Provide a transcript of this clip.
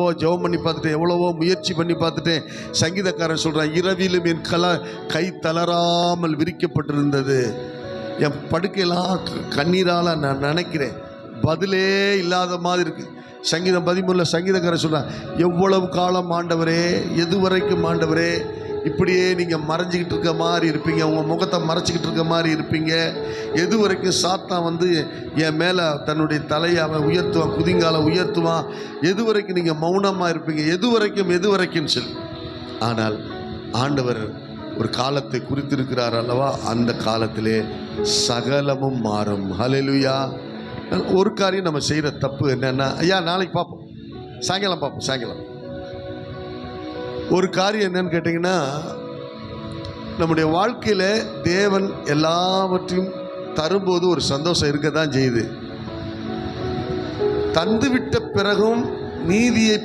ஜெபம் பண்ணி பார்த்துட்டேன், எவ்வளவோ முயற்சி பண்ணி பார்த்துட்டேன். சங்கீதக்காரன் சொல்கிறான், இரவிலும் என் கை தளராமல் விரிக்கப்பட்டிருந்தது. என் படுக்கையெல்லாம் கண்ணீரால் நான் நினைக்கிறேன், பதிலே இல்லாத மாதிரி இருக்கு. சங்கீதம் 13 சங்கீதக்காரன் சொல்கிறான், எவ்வளவு காலம் ஆண்டவரே, எது வரைக்கும் ஆண்டவரே இப்படியே நீங்கள் மறைஞ்சிக்கிட்டு இருக்க மாதிரி இருப்பீங்க, உங்கள் முகத்தை மறைச்சிக்கிட்டு இருக்க மாதிரி இருப்பீங்க, எது வரைக்கும் சாத்தான் வந்து என் மேலே தன்னுடைய தலையை அவன் உயர்த்துவான், குதிங்கால உயர்த்துவான், எது வரைக்கும் நீங்கள் மௌனமாக இருப்பீங்க, எது வரைக்கும் சொல்லி. ஆனால் ஆண்டவர் ஒரு காலத்தை குறித்திருக்கிறார் அல்லவா, அந்த காலத்திலே சகலமும் மாறும். ஹல்லேலூயா. ஒரு காரியம் நம்ம செய்கிற தப்பு என்னென்னா, ஐயா நாளைக்கு பார்ப்போம், சாயங்காலம் பார்ப்போம், சாயங்காலம். ஒரு காரியம் என்னன்னு கேட்டிங்கன்னா, நம்முடைய வாழ்க்கையில் தேவன் எல்லாவற்றையும் தரும்போது ஒரு சந்தோஷம் இருக்க தான் செய்யுது. தந்துவிட்ட பிறகும் நீதியை